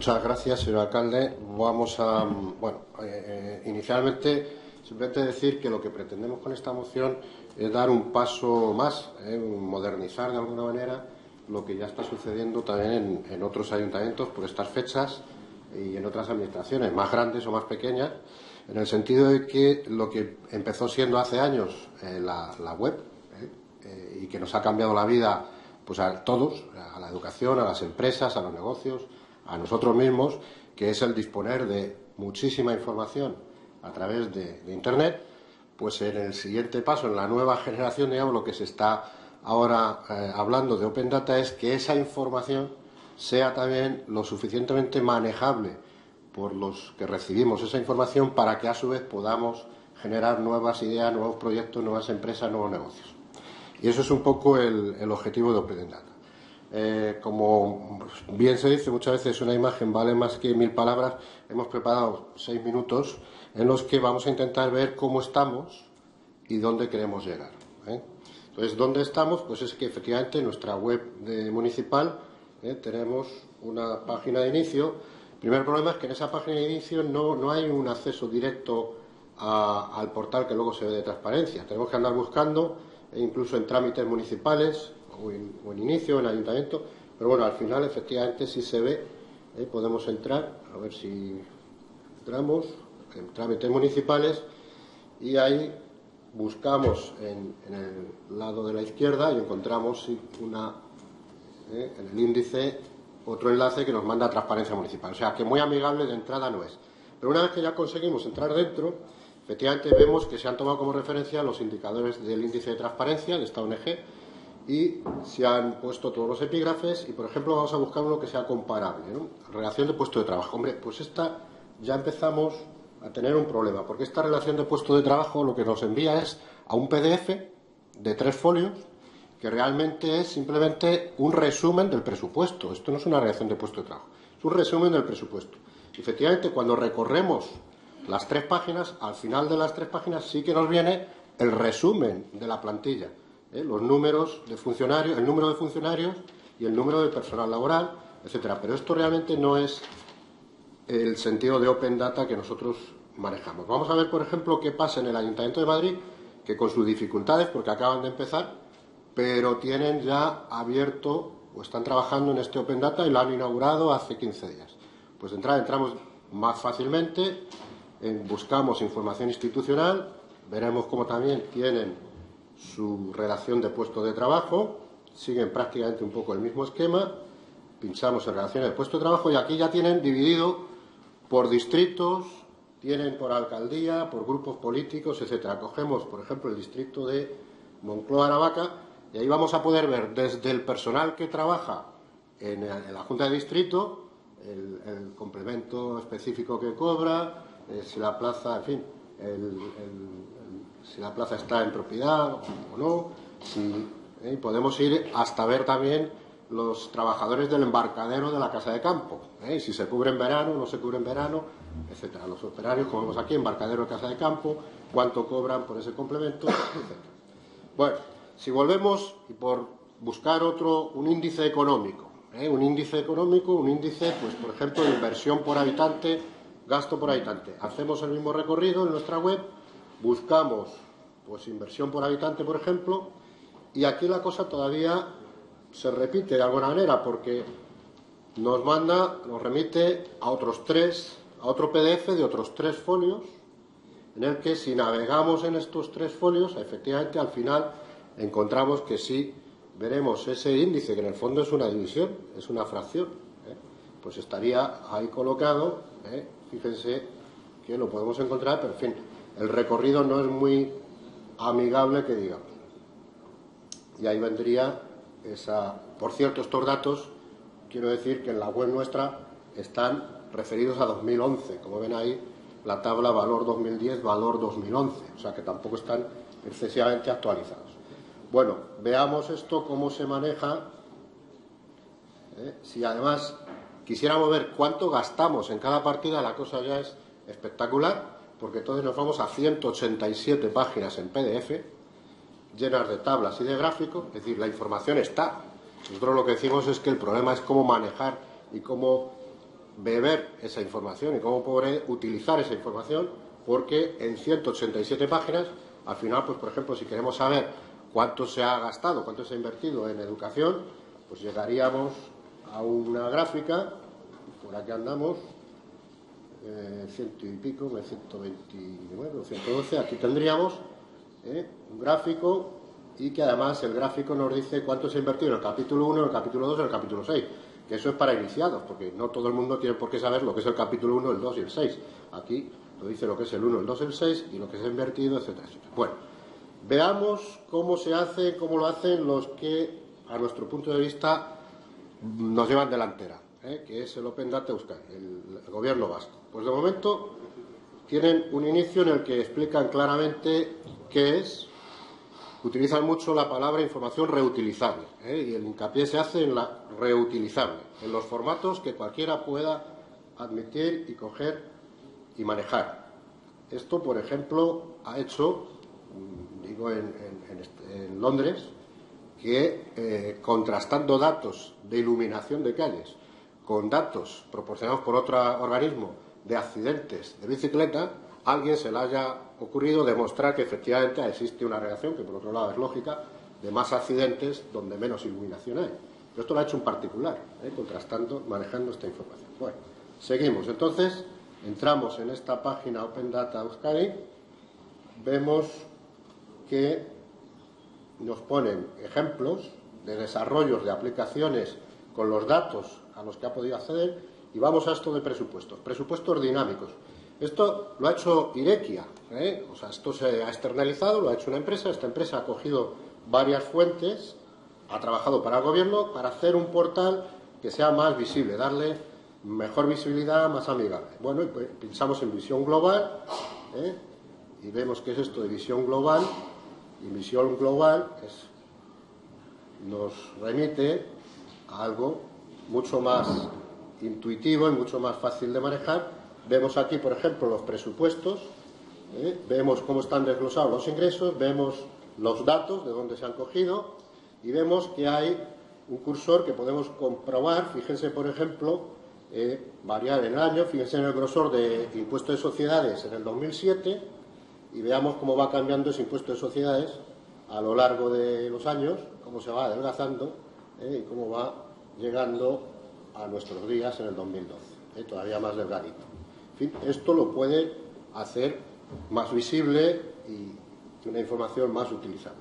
Muchas gracias, señor alcalde. Vamos a, inicialmente simplemente decir que lo que pretendemos con esta moción es dar un paso más, modernizar de alguna manera lo que ya está sucediendo también en otros ayuntamientos por estas fechas y en otras administraciones, más grandes o más pequeñas, en el sentido de que lo que empezó siendo hace años la web y que nos ha cambiado la vida pues a todos, a la educación, a las empresas, a los negocios, a nosotros mismos, que es el disponer de muchísima información a través de Internet, pues en el siguiente paso, en la nueva generación, digamos, lo que se está ahora hablando de Open Data es que esa información sea también lo suficientemente manejable por los que recibimos esa información para que a su vez podamos generar nuevas ideas, nuevos proyectos, nuevas empresas, nuevos negocios. Y eso es un poco el objetivo de Open Data. Como bien se dice muchas veces, una imagen vale más que 1000 palabras. Hemos preparado 6 minutos en los que vamos a intentar ver cómo estamos y dónde queremos llegar. Entonces, ¿dónde estamos? Pues es que efectivamente en nuestra web municipal tenemos una página de inicio. El primer problema es que en esa página de inicio no hay un acceso directo al portal que luego se ve de transparencia. Tenemos que andar buscando, incluso en trámites municipales o en inicio, en ayuntamiento, pero bueno, al final efectivamente sí se ve, podemos entrar, a ver si entramos en trámites municipales y ahí buscamos en el lado de la izquierda y encontramos en el índice otro enlace que nos manda a transparencia municipal, o sea que muy amigable de entrada no es. Pero una vez que ya conseguimos entrar dentro, efectivamente vemos que se han tomado como referencia los indicadores del índice de transparencia de esta ONG y se han puesto todos los epígrafes y, por ejemplo, vamos a buscar uno que sea comparable, ¿no? Relación de puesto de trabajo. Hombre, pues esta ya empezamos a tener un problema, porque esta relación de puesto de trabajo lo que nos envía es a un PDF de 3 folios que realmente es simplemente un resumen del presupuesto. Esto no es una relación de puesto de trabajo, es un resumen del presupuesto. Y efectivamente, cuando recorremos las 3 páginas, al final de las 3 páginas sí que nos viene el resumen de la plantilla, los números de funcionarios, el número de funcionarios y el número de personal laboral, etcétera. Pero esto realmente no es el sentido de Open Data que nosotros manejamos. Vamos a ver, por ejemplo, qué pasa en el Ayuntamiento de Madrid, que con sus dificultades, porque acaban de empezar, pero tienen ya abierto o están trabajando en este Open Data y lo han inaugurado hace 15 días. Pues de entrada entramos más fácilmente, buscamos información institucional, veremos cómo también tienen su relación de puesto de trabajo, siguen prácticamente un poco el mismo esquema, pinchamos en relaciones de puesto de trabajo y aquí ya tienen dividido por distritos, tienen por alcaldía, por grupos políticos, etcétera. Cogemos, por ejemplo, el distrito de Moncloa-Aravaca y ahí vamos a poder ver desde el personal que trabaja en la Junta de Distrito, el complemento específico que cobra, si la plaza, en fin, si la plaza está en propiedad o no, podemos ir hasta ver también los trabajadores del embarcadero de la casa de campo, si se cubre en verano, no se cubre en verano, etcétera. Los operarios, como vemos aquí, embarcadero de casa de campo, cuánto cobran por ese complemento, etcétera. Bueno, si volvemos y por buscar un índice económico, un índice, pues por ejemplo, de inversión por habitante, gasto por habitante. Hacemos el mismo recorrido en nuestra web, buscamos pues inversión por habitante, por ejemplo, y aquí la cosa todavía se repite de alguna manera porque nos remite a otro PDF de otros 3 folios, en el que si navegamos en estos 3 folios, efectivamente al final encontramos que sí veremos ese índice, que en el fondo es una división, es una fracción, pues estaría ahí colocado, fíjense que lo podemos encontrar, pero en fin, el recorrido no es muy amigable, que digamos. Y ahí vendría esa... Por cierto, estos datos, quiero decir que en la web nuestra están referidos a 2011, como ven ahí, la tabla valor 2010, valor 2011, o sea que tampoco están excesivamente actualizados. Bueno, veamos esto cómo se maneja. Si además quisiéramos ver cuánto gastamos en cada partida, la cosa ya es espectacular, porque entonces nos vamos a 187 páginas en PDF, llenas de tablas y de gráficos, es decir, la información está. Nosotros lo que decimos es que el problema es cómo manejar y cómo beber esa información y cómo poder utilizar esa información, porque en 187 páginas, al final, pues por ejemplo, si queremos saber cuánto se ha gastado, cuánto se ha invertido en educación, pues llegaríamos a una gráfica, por aquí andamos, ciento y pico, 129 o 112, aquí tendríamos un gráfico, y que además el gráfico nos dice cuánto se ha invertido en el capítulo 1, en el capítulo 2 y en el capítulo 6, que eso es para iniciados, porque no todo el mundo tiene por qué saber lo que es el capítulo 1, el 2 y el 6. Aquí nos dice lo que es el 1, el 2 y el 6 y lo que se ha invertido, etcétera, etcétera. Bueno, veamos cómo se hace, cómo lo hacen los que, a nuestro punto de vista, nos llevan delantera, que es el Open Data Euskadi, el gobierno vasco. Pues de momento tienen un inicio en el que explican claramente qué es. Utilizan mucho la palabra información reutilizable, y el hincapié se hace en la reutilizable, en los formatos que cualquiera pueda admitir y coger y manejar. Esto, por ejemplo, ha hecho, digo, en Londres, que contrastando datos de iluminación de calles con datos proporcionados por otro organismo de accidentes de bicicleta, alguien se le haya ocurrido demostrar que efectivamente existe una relación, que por otro lado es lógica, de más accidentes donde menos iluminación hay. Pero esto lo ha hecho un particular, contrastando, manejando esta información. Bueno, seguimos. Entonces, entramos en esta página Open Data Euskadi, vemos que nos ponen ejemplos de desarrollos de aplicaciones con los datos a los que ha podido acceder, y vamos a esto de presupuestos. Presupuestos dinámicos. Esto lo ha hecho Irekia, o sea, esto se ha externalizado, lo ha hecho una empresa. Esta empresa ha cogido varias fuentes, ha trabajado para el gobierno para hacer un portal que sea más visible, darle mejor visibilidad, más amigable. Bueno, y pues pensamos en visión global, y vemos qué es esto de visión global, y visión global nos remite a algo mucho más intuitivo y mucho más fácil de manejar. Vemos aquí, por ejemplo, los presupuestos, vemos cómo están desglosados los ingresos, vemos los datos de dónde se han cogido, y vemos que hay un cursor que podemos comprobar. Fíjense, por ejemplo, variar en el año, fíjense en el grosor de impuesto de sociedades en el 2007, y veamos cómo va cambiando ese impuesto de sociedades a lo largo de los años, cómo se va adelgazando, y cómo va llegando a nuestros días en el 2012, todavía más delgadito. En fin, esto lo puede hacer más visible y una información más utilizable.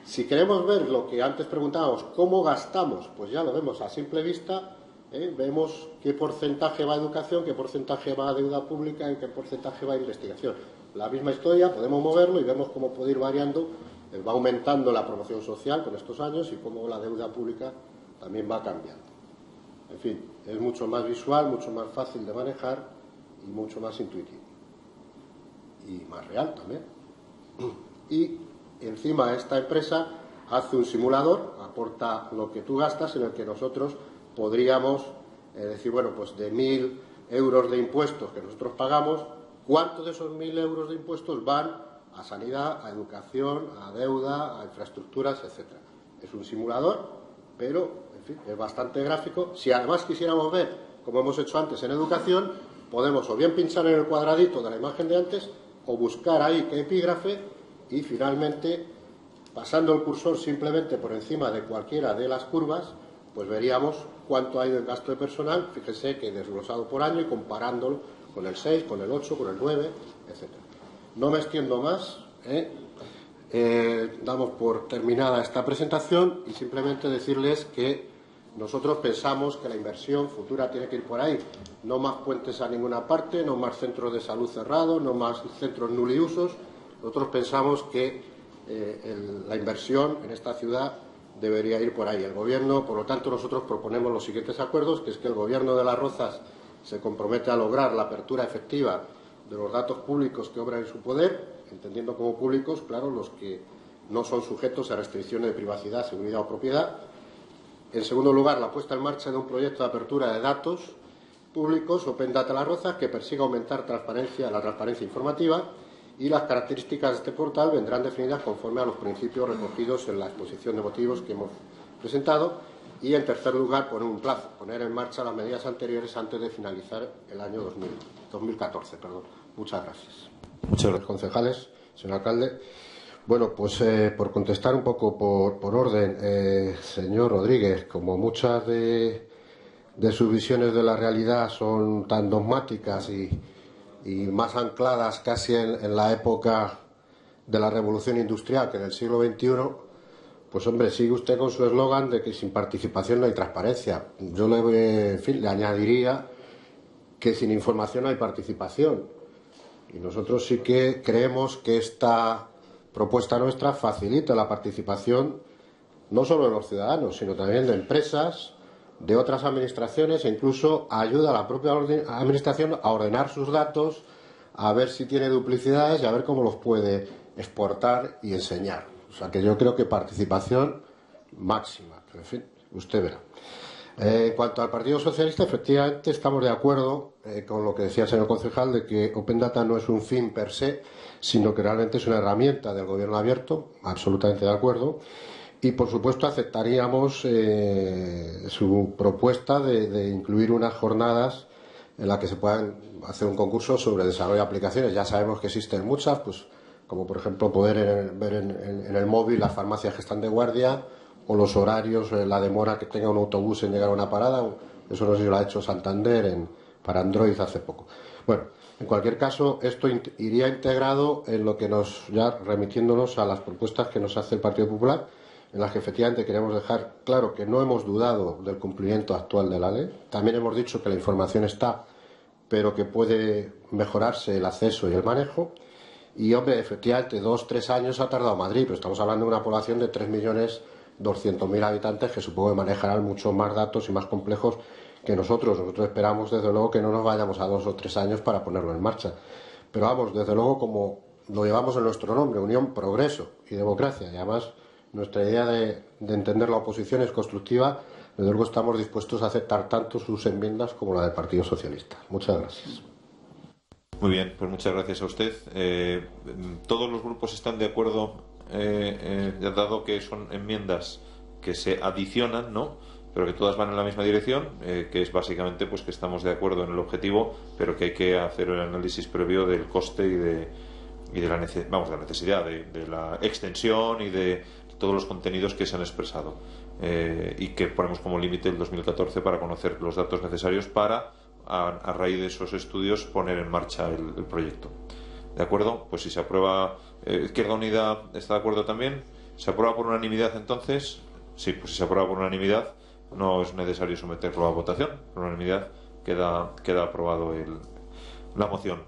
Si queremos ver lo que antes preguntábamos, cómo gastamos, pues ya lo vemos a simple vista. Vemos qué porcentaje va a educación, qué porcentaje va a deuda pública y qué porcentaje va a investigación. La misma historia, podemos moverlo y vemos cómo puede ir variando, va aumentando la promoción social con estos años y cómo la deuda pública también va cambiando. En fin, es mucho más visual, mucho más fácil de manejar y mucho más intuitivo. Y más real también. Y encima esta empresa hace un simulador, aporta lo que tú gastas, en el que nosotros podríamos decir, bueno, pues de 1.000 euros de impuestos que nosotros pagamos, ¿cuántos de esos 1.000 euros de impuestos van a sanidad, a educación, a deuda, a infraestructuras, etcétera? Es un simulador, pero, en fin, es bastante gráfico. Si además quisiéramos ver, como hemos hecho antes en educación, podemos o bien pinchar en el cuadradito de la imagen de antes o buscar ahí qué epígrafe, y finalmente, pasando el cursor simplemente por encima de cualquiera de las curvas, pues veríamos cuánto ha ido en gasto de personal. Fíjese que desglosado por año y comparándolo con el 6, con el 8, con el 9, etc. No me extiendo más, damos por terminada esta presentación y simplemente decirles que nosotros pensamos que la inversión futura tiene que ir por ahí. No más puentes a ninguna parte, no más centros de salud cerrados, no más centros nuliusos. Nosotros pensamos que la inversión en esta ciudad debería ir por ahí. El Gobierno, por lo tanto, nosotros proponemos los siguientes acuerdos, que es que el Gobierno de Las Rozas se compromete a lograr la apertura efectiva de los datos públicos que obran en su poder, entendiendo como públicos, claro, los que no son sujetos a restricciones de privacidad, seguridad o propiedad. En segundo lugar, la puesta en marcha de un proyecto de apertura de datos públicos, Open Data Las Rozas, que persiga aumentar la transparencia informativa, y las características de este portal vendrán definidas conforme a los principios recogidos en la exposición de motivos que hemos presentado. Y, en tercer lugar, poner un plazo, poner en marcha las medidas anteriores antes de finalizar el año 2014. Muchas gracias. Muchas gracias. Concejales, señor alcalde. Bueno, pues por contestar un poco por orden, señor Rodríguez, como muchas de sus visiones de la realidad son tan dogmáticas y más ancladas casi en la época de la revolución industrial que en el siglo XXI, pues hombre, sigue usted con su eslogan de que sin participación no hay transparencia. Yo le añadiría que sin información no hay participación. Y nosotros sí que creemos que esta propuesta nuestra facilita la participación no solo de los ciudadanos, sino también de empresas, de otras administraciones, e incluso ayuda a la propia administración a ordenar sus datos, a ver si tiene duplicidades y a ver cómo los puede exportar y enseñar. O sea que yo creo que participación máxima. Pero, en fin, usted verá. En cuanto al Partido Socialista, efectivamente estamos de acuerdo con lo que decía el señor concejal de que Open Data no es un fin per se, sino que realmente es una herramienta del gobierno abierto, absolutamente de acuerdo. Y, por supuesto, aceptaríamos su propuesta de incluir unas jornadas en las que se puedan hacer un concurso sobre desarrollo de aplicaciones. Ya sabemos que existen muchas, pues como por ejemplo poder ver en el móvil las farmacias que están de guardia o los horarios, la demora que tenga un autobús en llegar a una parada. Eso no sé si lo ha hecho Santander para Android hace poco. Bueno, en cualquier caso, esto iría integrado en lo que ya remitiéndonos a las propuestas que nos hace el Partido Popular, en las que efectivamente queremos dejar claro que no hemos dudado del cumplimiento actual de la ley. También hemos dicho que la información está, pero que puede mejorarse el acceso y el manejo. Y, hombre, efectivamente, 2 o 3 años ha tardado Madrid, pero estamos hablando de una población de 3.200.000 habitantes que supongo que manejarán muchos más datos y más complejos que nosotros. Nosotros esperamos, desde luego, que no nos vayamos a 2 o 3 años para ponerlo en marcha. Pero vamos, desde luego, como lo llevamos en nuestro nombre, Unión, Progreso y Democracia, y además nuestra idea de entender la oposición es constructiva, desde luego estamos dispuestos a aceptar tanto sus enmiendas como la del Partido Socialista. Muchas gracias. Muy bien, pues muchas gracias a usted. Todos los grupos están de acuerdo, dado que son enmiendas que se adicionan, ¿no?, pero que todas van en la misma dirección, que es básicamente pues que estamos de acuerdo en el objetivo, pero que hay que hacer el análisis previo del coste y de la necesidad de la extensión y de todos los contenidos que se han expresado, y que ponemos como límite el 2014 para conocer los datos necesarios para, a raíz de esos estudios, poner en marcha el proyecto. ¿De acuerdo? Pues si se aprueba, Izquierda Unida está de acuerdo también. ¿Se aprueba por unanimidad entonces? Sí, pues si se aprueba por unanimidad no es necesario someterlo a votación. Por unanimidad queda aprobado la moción.